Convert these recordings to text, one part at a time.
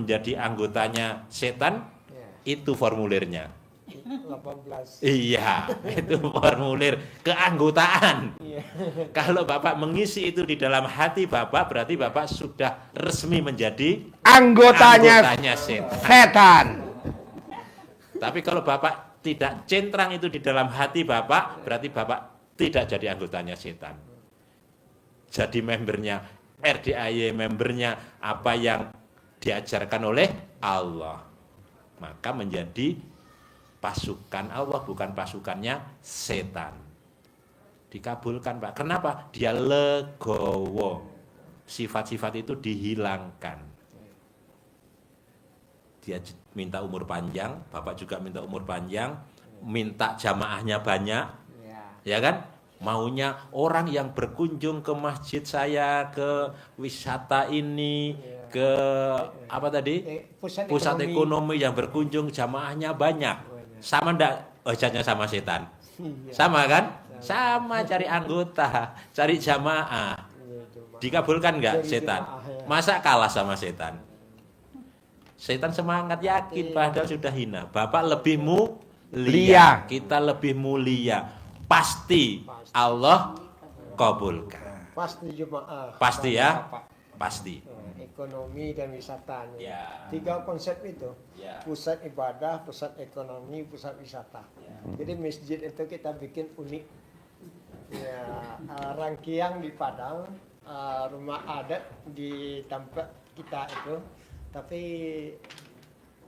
menjadi anggotanya setan, itu formulirnya. 18. Iya, itu formulir keanggotaan. Iya. Kalau Bapak mengisi itu di dalam hati Bapak, berarti Bapak sudah resmi menjadi Anggotanya setan. setan. Tapi kalau Bapak tidak centrang itu di dalam hati Bapak, berarti Bapak tidak jadi anggotanya setan. Jadi membernya RDAY, membernya apa yang diajarkan oleh Allah. Maka menjadi pasukan Allah, bukan pasukannya setan. Dikabulkan, Pak. Kenapa? Dia legowo. Sifat-sifat itu dihilangkan. Dia minta umur panjang, Bapak juga minta umur panjang, minta jamaahnya banyak, ya kan? Maunya orang yang berkunjung ke masjid saya, ke wisata ini, ke apa tadi? Pusat ekonomi yang berkunjung jamaahnya banyak. Sama ndak hajatnya sama setan? Sama kan? Sama, cari anggota, cari jamaah. Dikabulkan nggak setan? Masa kalah sama setan? Setan semangat, yakin, padahal sudah hina. Bapak lebih mulia, kita lebih mulia. Pasti Allah kabulkan. Pasti jemaah. Pasti ya? Pasti. Ekonomi dan wisata. Ya. 3 konsep itu. Ya. Pusat ibadah, pusat ekonomi, pusat wisata. Ya. Jadi masjid itu kita bikin unik. Ya, Rangkiang di Padang, rumah adat di tempat kita itu. Tapi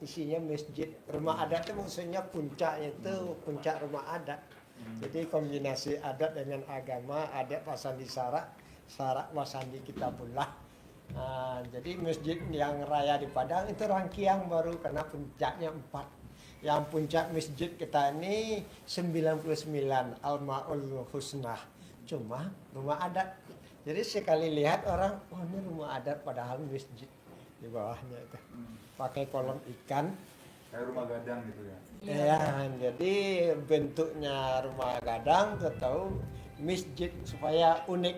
isinya masjid. Rumah adat itu maksudnya puncaknya itu puncak rumah adat. Jadi kombinasi adat dengan agama, adat wasandi sarak, sarak wasandi kitabullah. Jadi masjid yang raya di Padang itu rangkiang baru karena puncaknya 4. Yang puncak masjid kita ini 99 Al-Ma'ul Husnah. Cuma rumah adat. Jadi sekali lihat orang, oh ini rumah adat padahal masjid di bawahnya itu. Pakai kolam ikan. Kayak rumah gadang gitu ya. Ya, jadi bentuknya rumah gadang atau masjid supaya unik.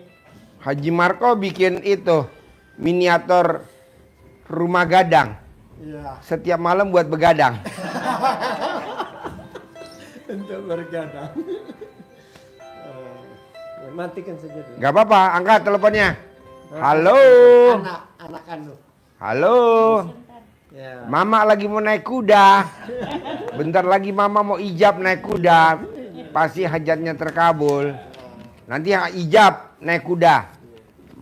Haji Marco bikin itu miniatur rumah gadang. Iya. Setiap malam buat begadang. Untuk bergadang. Matikan saja dulu. Gak apa-apa, angkat teleponnya. Halo. Anak kandung. Halo. Ya. Mama lagi mau naik kuda. Bentar lagi mama mau ijab naik kuda. Pasti hajatnya terkabul. Nanti ijab naik kuda.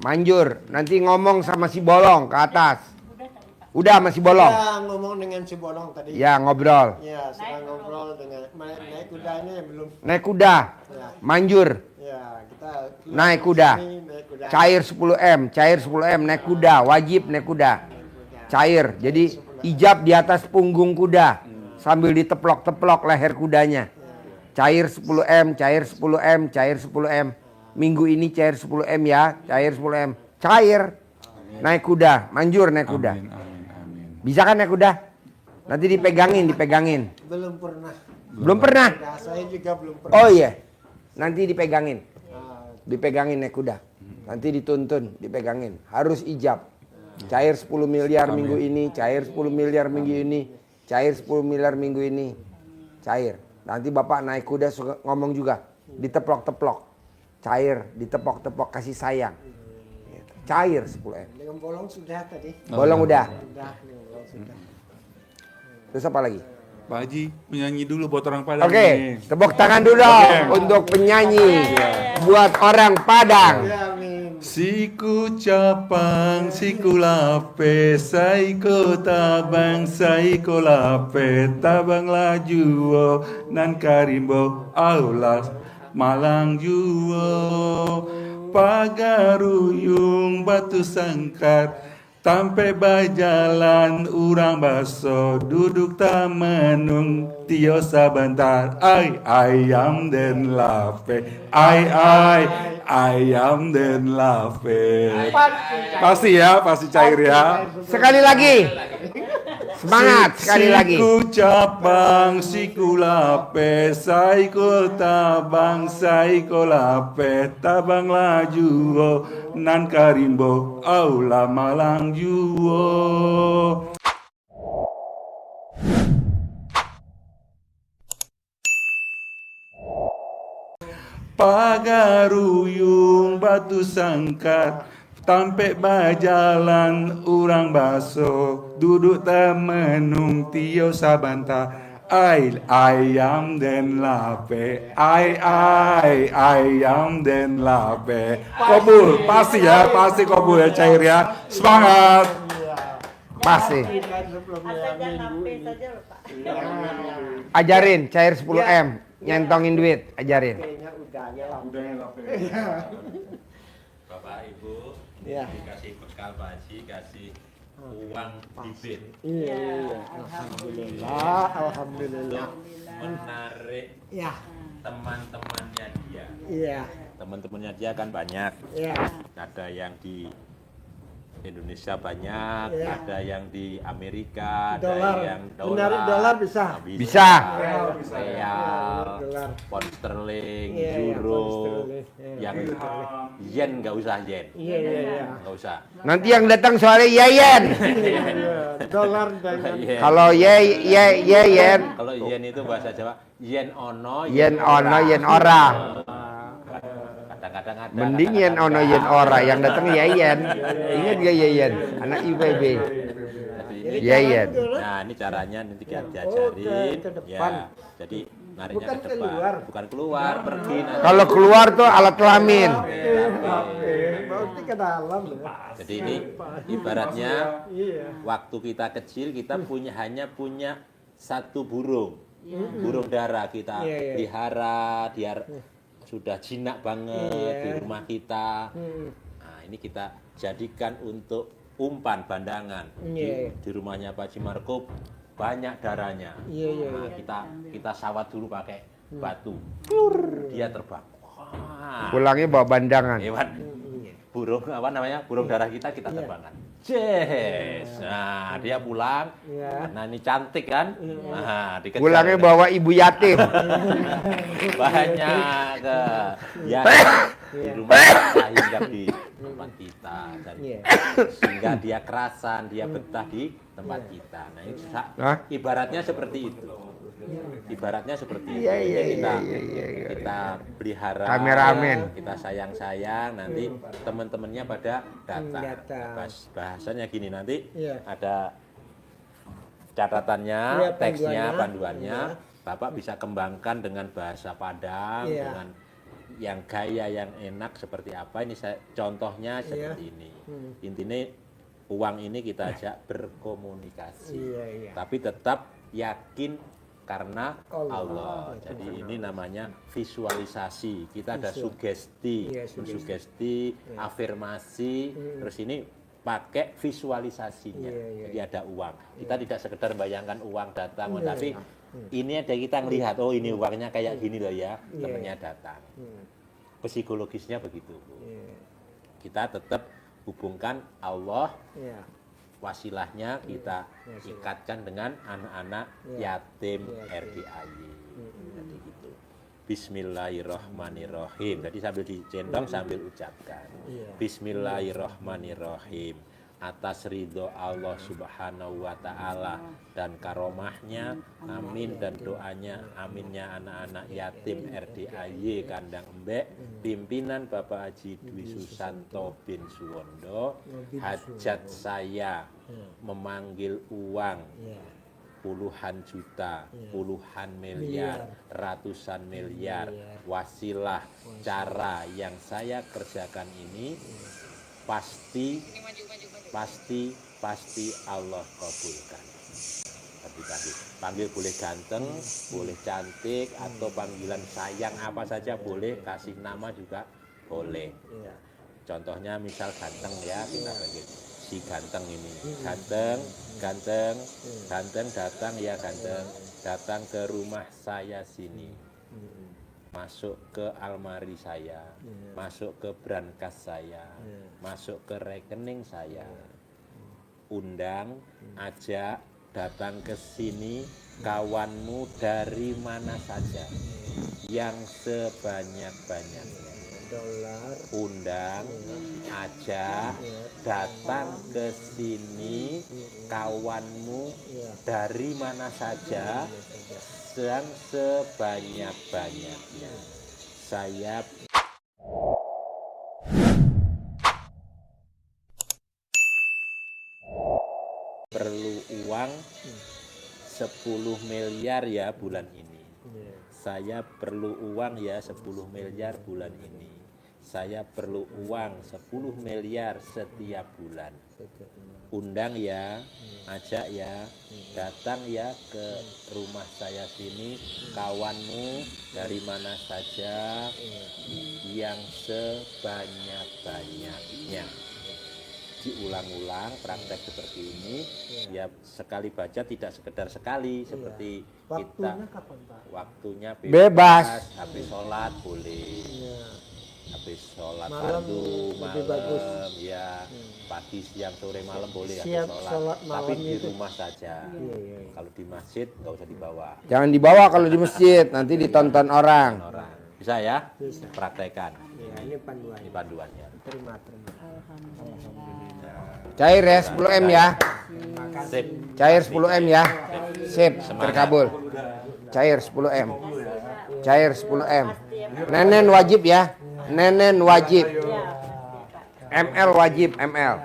Manjur. Nanti ngomong sama si bolong ke atas. Udah sama si bolong. Ya, ngomong dengan si bolong tadi. Ya, ngobrol. Ya, sedang ngobrol dengan naik kudanya yang belum. Naik kuda. Ya. Manjur. Ya, kita Naik kuda. naik kuda. Cair 10M. Cair 10M naik kuda. Wajib naik kuda. Cair. Jadi ijab di atas punggung kuda. Sambil diteplok-teplok leher kudanya. Cair 10M. Cair 10M. Cair 10M. Minggu ini cair 10M ya. Cair 10M. Cair. Naik kuda. Manjur naik kuda. Amin, amin, amin. Bisa kan naik kuda? Nanti dipegangin. Belum pernah. Belum pernah? Ya, saya juga belum pernah. Oh iya. Nanti dipegangin. Ah, Dipegangin naik kuda. Nanti dituntun, dipegangin. Harus ijab. Cair 10 miliar minggu ini, cair 10 miliar minggu ini, cair 10 miliar minggu ini. Cair. Nanti Bapak naik kuda suka ngomong juga. Diteplok-teplok. Cair, ditepok-tepok kasih sayang. Cair 10M. dengan bolong sudah tadi. Bolong udah. Sudah, dengan bolong sudah. Terus apa lagi? Pak Haji, menyanyi dulu buat orang Padang Oke, nih. tepuk tangan dulu dong untuk penyanyi buat orang Padang. Ya, amin. Siku capang, siku lape, saiko tabang, saiko lape, tabang lajuo, nan karimbo, aulas, malang juo, pagaruyung, batu sangkar, tampe bajalan urang baso duduk tamenung tio sabentar ayam den lape ayam den lape pasti ya pasti cair ya Sekali lagi. Semangat sekali lagi. Siku capang, siku lape, saiko tabang, saiko lape, tabang lajuo, nan karimbo, aula malang juo. Pagaruyung batu sangkar, tampe bajalan urang baso, duduk temenung tio sabanta. Ayam den lape, ayam den lape. Kobul, pasti ya, pasti kobul ya Cair ya. Semangat. Pasti. Sebelumnya minggu ini. Ajarin Cair 10M, nyentongin duit, ajarin. Kayaknya udahnya lah. Bapak Ibu Ya. dikasih bekal Pak Haji, kasih uang bibit Iya. Alhamdulillah, alhamdulillah. menarik Ya, teman-temannya dia. iya, Teman-temannya dia kan banyak. iya. Ada yang di Indonesia banyak, Iya. ada yang di Amerika, Dolar. ada yang Menarik dolar bisa. Bisa. Real, Dolar. pound sterling, Iya, iya, euro, pound sterling. Iya. yang yen nggak usah yen, Iya, iya. nggak usah. Nanti yang datang soalnya yen. Iya, dolar dengan Yen. Kalau yen. Kalau yen itu bahasa Jawa, yen ono, Yen ono, yen ora. Kadang-kadang ada. Mending yen kadang-kadang ono, enggak. yen ora. Yang datang yen. Ingat gak yen? Anak IPB. Jadi ini, Yen. nah ini caranya nanti kita Oh, diajarin, ke depan. ya. Jadi nariknya Bukan ke depan, keluar. bukan keluar, pergi. nanti. Kalau keluar tuh alat kelamin. berarti ke dalam ya. Jadi ini ibaratnya Iya. waktu kita kecil kita hanya punya satu burung, burung dara kita Iya, iya. pelihara, dia sudah jinak banget Iya. di rumah kita. Hmm. Nah ini kita jadikan untuk umpan bandangan. Iya. Di rumahnya Pak Cimarko banyak darahnya. Iya, iya, Nah, kita sawat dulu pakai batu, dia terbang. Wah, Pulangnya bawa bandangan. hewan burung apa namanya, burung darah kita terbangkan. Yes. Nah dia pulang. Iya. Nah ini cantik kan. Nah dikejar. Pulangnya bawa ibu yatim. banyak ya di rumah kita hinggap di tempat kita dan Iya. sehingga dia kerasan, dia betah di tempat kita. Nah ini Hah? ibaratnya seperti itu. Ibaratnya seperti itu. Iya, Jadi iya, kita iya, iya, iya. kita pelihara, Kameramen. kita sayang-sayang, nanti teman-temannya pada datang. Datang. Bahasanya gini, nanti Iya. ada catatannya, Iya, teksnya, panduannya. panduannya, Bapak bisa kembangkan dengan bahasa Padang, Iya. dengan yang gaya yang enak seperti apa. Ini saya contohnya seperti ini. Intinya uang ini kita ajak berkomunikasi, Iya, iya. tapi tetap yakin karena Allah. Allah. Jadi ini namanya visualisasi. Kita ada sugesti, Iya, sugesti. sugesti, afirmasi. Terus ini pakai visualisasinya. Iya, iya. Jadi ada uang. Kita tidak sekedar bayangkan uang datang, tapi ini ada kita ngelihat, oh ini uangnya kayak gini loh ya, temennya datang. Psikologisnya begitu. Iya. Kita tetap hubungkan Allah, Iya. wasilahnya kita ikatkan dengan anak-anak yatim RDAY. Jadi gitu. Bismillahirrahmanirrahim. Jadi sambil dicendong sambil ucapkan. Iya. Bismillahirrahmanirrahim. Atas ridho Allah Subhanahu wa Ta'ala dan karomahnya, amin, dan doanya, aminnya anak-anak yatim RDAY Kandang Embek, pimpinan Bapak Haji Dwi Susanto bin Suwondo. Hajat saya memanggil uang Iya. puluhan juta, puluhan miliar, ratusan miliar, wasilah cara yang saya kerjakan ini pasti Allah kabulkan. Tapi panggil boleh ganteng, boleh cantik, atau panggilan sayang apa saja boleh, kasih nama juga boleh. Iya. Contohnya misal ganteng ya, kita panggil si ganteng ini. Ganteng datang ya, datang ke rumah saya sini. Masuk ke almari saya, masuk ke brankas saya, masuk ke rekening saya. Undang, ajak, datang ke sini kawanmu dari mana saja, yang sebanyak-banyaknya. Dolar. Undang, ajak, datang ke sini kawanmu dari mana saja, yang sebanyak-banyaknya. saya perlu uang 10 miliar ya bulan ini. Saya perlu uang ya 10 miliar bulan ini. Saya perlu uang 10 miliar setiap bulan. Undang ya, ajak ya, datang ya ke rumah saya sini, kawanmu dari mana saja yang sebanyak-banyaknya. Diulang-ulang praktek seperti ini, ya sekali baca tidak sekedar sekali seperti kita. Waktunya kapan, Pak? Waktunya Bebas. Habis sholat boleh. Iya. Habis sholat Malam fardu lebih bagus. malam ya pagi siang sore malam boleh Siap habis sholat tapi malam di itu. rumah saja. Kalau di masjid nggak usah dibawa Jangan dibawa kalau di masjid, nanti ditonton orang. orang. Bisa ya? Bisa. Praktekan. Ya, ini panduan. Ini panduannya. Terima. Cair ya 10 M ya. Sip. Cair 10 M ya. Sip, terkabul. Cair 10 M. Cair 10 M. Nenen wajib ya. Nenen wajib. ML wajib, ML.